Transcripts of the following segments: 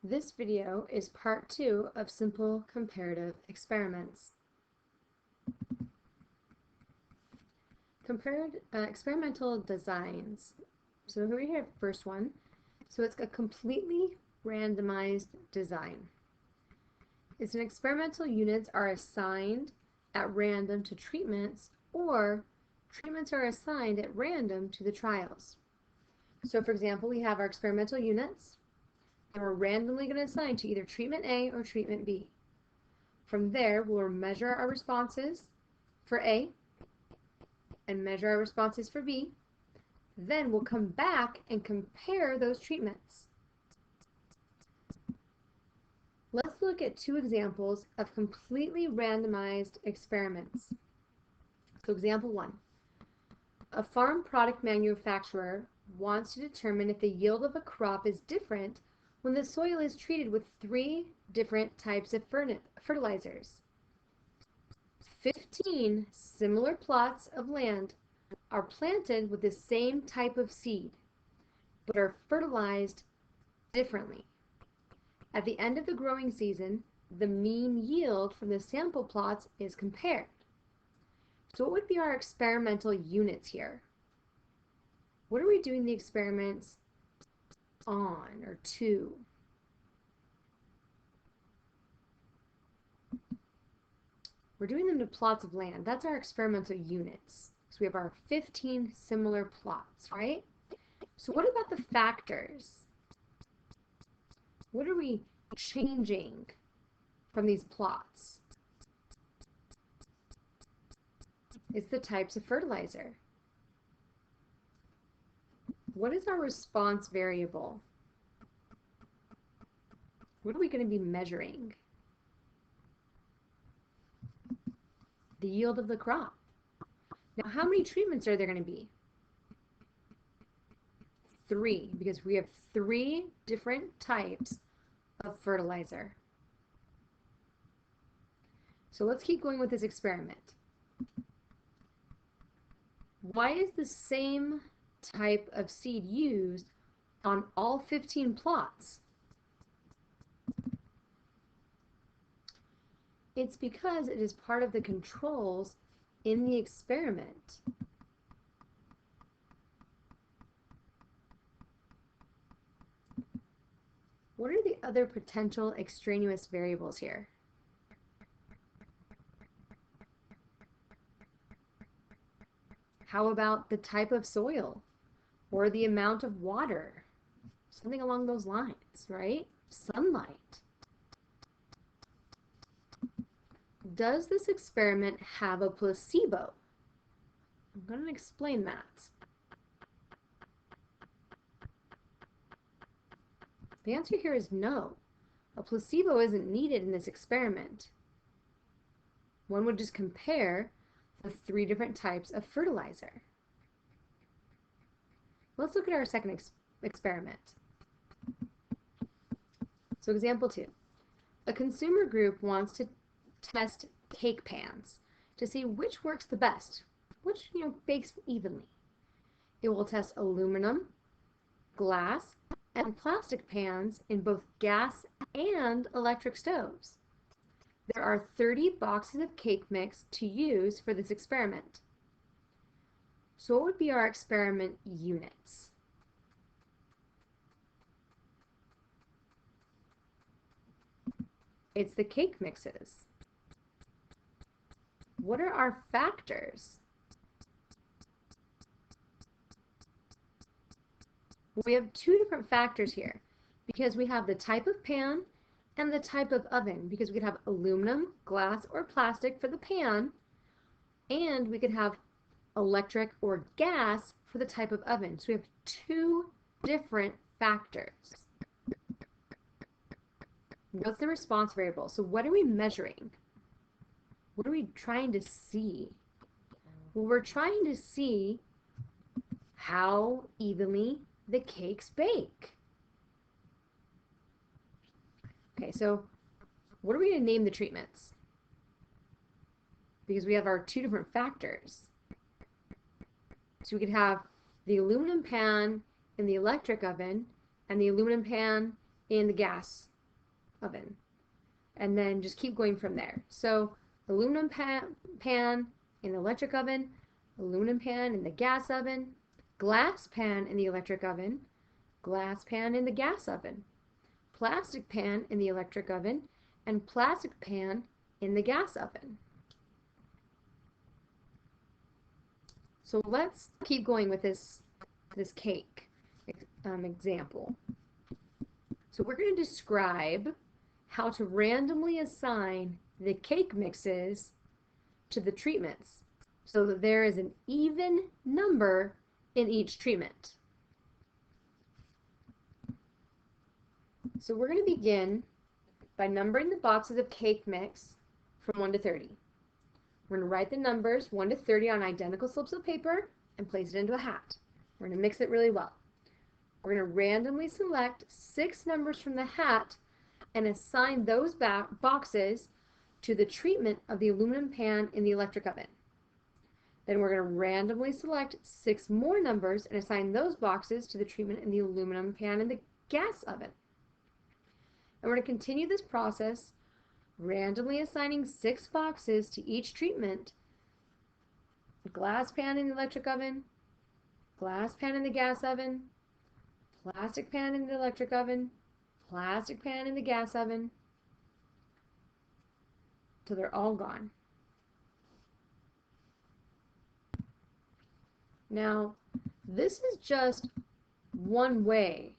This video is part 2 of simple comparative experiments. Experimental designs. So here we have the first one. So it's a completely randomized design. It's an experimental units are assigned at random to treatments, or treatments are assigned at random to the trials. So for example, we have our experimental units, and we're randomly going to assign to either treatment A or treatment B. From there, we'll measure our responses for A and measure our responses for B. Then we'll come back and compare those treatments. Let's look at two examples of completely randomized experiments. So example 1. A farm product manufacturer wants to determine if the yield of a crop is different when the soil is treated with 3 different types of fertilizers. 15 similar plots of land are planted with the same type of seed, but are fertilized differently. At the end of the growing season, the mean yield from the sample plots is compared. So what would be our experimental units here? What are we doing the experiments on or to? We're doing them to plots of land. That's our experimental units. So we have our 15 similar plots, right? So what about the factors? What are we changing from these plots? It's the types of fertilizer. What is our response variable? What are we going to be measuring? The yield of the crop. Now, how many treatments are there going to be? 3, because we have 3 different types of fertilizer. So let's keep going with this experiment. Why is the same type of seed used on all 15 plots? It's because it is part of the controls in the experiment. What are the other potential extraneous variables here? How about the type of soil or the amount of water? Something along those lines, right? Sunlight. Does this experiment have a placebo? I'm going to explain that. The answer here is no. A placebo isn't needed in this experiment. One would just compare the 3 different types of fertilizer. Let's look at our second experiment. So example 2. A consumer group wants to test cake pans to see which works the best, which bakes evenly. It will test aluminum, glass, and plastic pans in both gas and electric stoves. There are 30 boxes of cake mix to use for this experiment. So what would be our experiment units? It's the cake mixes. What are our factors? We have 2 different factors here because we have the type of pan and the type of oven, because we could have aluminum, glass, or plastic for the pan, and we could have electric or gas for the type of oven. So we have 2 different factors. What's the response variable? So what are we measuring? What are we trying to see? Well, we're trying to see how evenly the cakes bake. Okay, so what are we going to name the treatments? Because we have our 2 different factors. So we could have the aluminum pan in the electric oven and the aluminum pan in the gas oven. And then just keep going from there. So aluminum pan in the electric oven, aluminum pan in the gas oven, glass pan in the electric oven, glass pan in the gas oven, plastic pan in the electric oven, and plastic pan in the gas oven. So let's keep going with this cake example. So we're going to describe how to randomly assign the cake mixes to the treatments so that there is an even number in each treatment. So we're going to begin by numbering the boxes of cake mix from 1 to 30. We're going to write the numbers 1 to 30 on identical slips of paper and place it into a hat. We're going to mix it really well. We're going to randomly select 6 numbers from the hat and assign those boxes to the treatment of the aluminum pan in the electric oven. Then we're going to randomly select 6 more numbers and assign those boxes to the treatment in the aluminum pan in the gas oven. And we're going to continue this process, randomly assigning 6 boxes to each treatment: glass pan in the electric oven, glass pan in the gas oven, plastic pan in the electric oven, plastic pan in the gas oven, till they're all gone. Now, this is just one way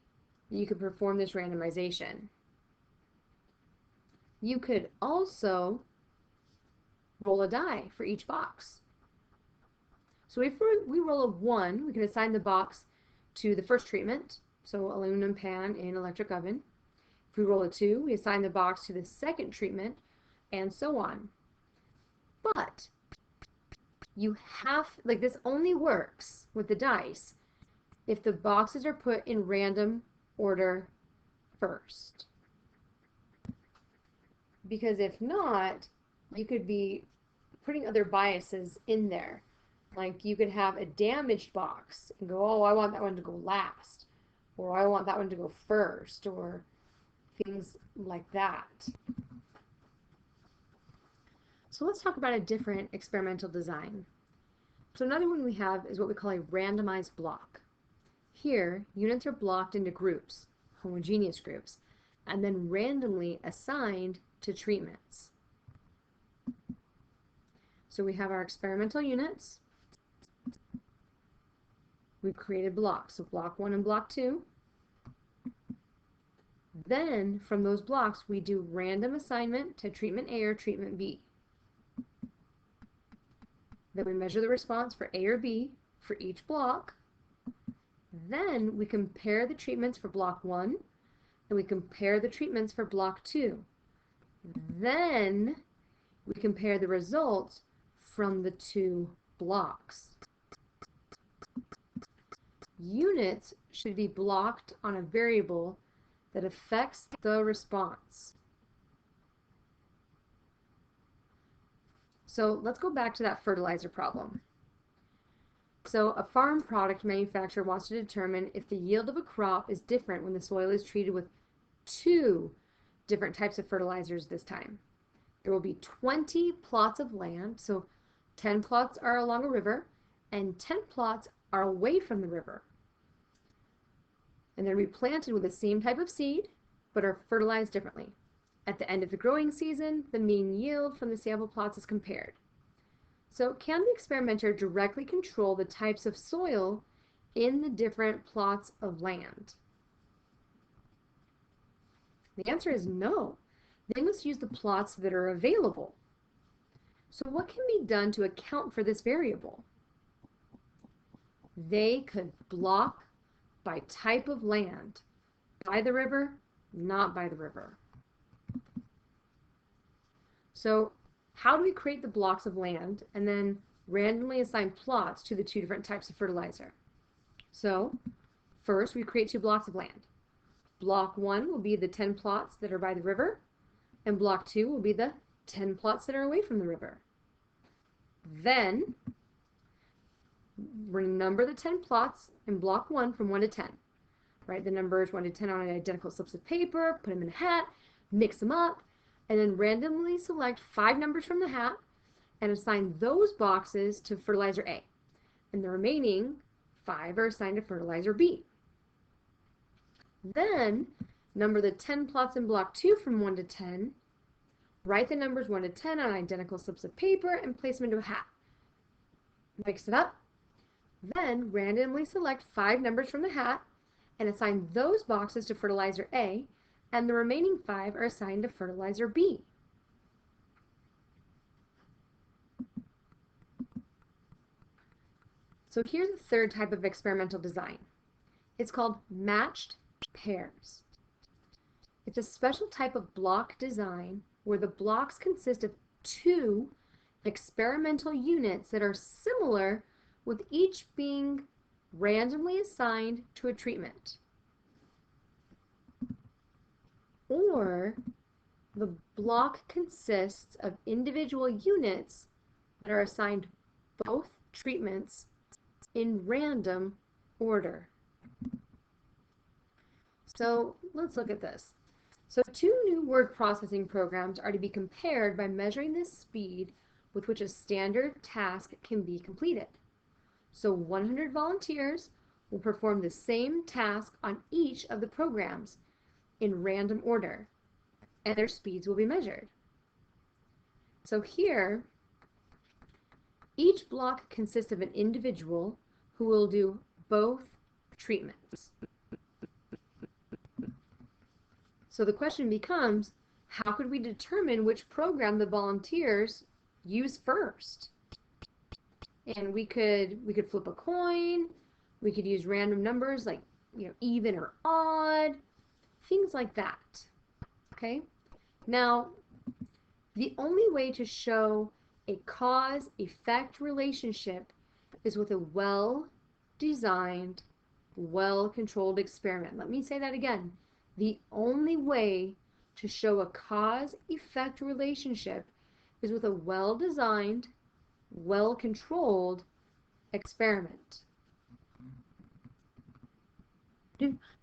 that you could perform this randomization. You could also roll a die for each box. So if we roll a 1, we can assign the box to the first treatment, so aluminum pan in electric oven. If we roll a 2, we assign the box to the second treatment, and so on. But you have, like, this only works with the dice if the boxes are put in random order first. Because if not, you could be putting other biases in there. Like you could have a damaged box and go, oh, I want that one to go last, or I want that one to go first, or things like that. So let's talk about a different experimental design. So another one we have is what we call a randomized block. Here, units are blocked into groups, homogeneous groups, and then randomly assigned to treatments. So we have our experimental units. We've created blocks, so block 1 and block 2. Then, from those blocks, we do random assignment to treatment A or treatment B. Then we measure the response for A or B for each block. Then we compare the treatments for block 1, and we compare the treatments for block 2. Then we compare the results from the 2 blocks. Units should be blocked on a variable that affects the response. So let's go back to that fertilizer problem. So a farm product manufacturer wants to determine if the yield of a crop is different when the soil is treated with 2 different types of fertilizers this time. There will be 20 plots of land, so 10 plots are along a river and 10 plots are away from the river. And they're replanted with the same type of seed, but are fertilized differently. At the end of the growing season, the mean yield from the sample plots is compared. So can the experimenter directly control the types of soil in the different plots of land? The answer is no. They must use the plots that are available. So what can be done to account for this variable? They could block by type of land, by the river, not by the river. So how do we create the blocks of land and then randomly assign plots to the 2 different types of fertilizer? So first we create 2 blocks of land. Block 1 will be the 10 plots that are by the river, and block 2 will be the 10 plots that are away from the river. Then we're going to number the 10 plots in block 1 from 1 to 10. Write the numbers 1 to 10 on identical slips of paper, put them in a hat, mix them up, and then randomly select 5 numbers from the hat and assign those boxes to fertilizer A. And the remaining 5 are assigned to fertilizer B. Then, number the 10 plots in block 2 from 1 to 10. Write the numbers 1 to 10 on identical slips of paper and place them into a hat. Mix it up. Then, randomly select 5 numbers from the hat and assign those boxes to fertilizer A, and the remaining 5 are assigned to fertilizer B. So here's the third type of experimental design. It's called matched pairs. It's a special type of block design where the blocks consist of 2 experimental units that are similar, with each being randomly assigned to a treatment. Or the block consists of individual units that are assigned both treatments in random order. So let's look at this. So 2 new word processing programs are to be compared by measuring the speed with which a standard task can be completed. So 100 volunteers will perform the same task on each of the programs in random order, and their speeds will be measured. So here, each block consists of an individual who will do both treatments. So the question becomes, how could we determine which program the volunteers use first? And we could flip a coin, we could use random numbers like, even or odd, things like that. Okay? Now, the only way to show a cause-effect relationship is with a well-designed, well-controlled experiment. Let me say that again. The only way to show a cause-effect relationship is with a well-designed, well-controlled experiment.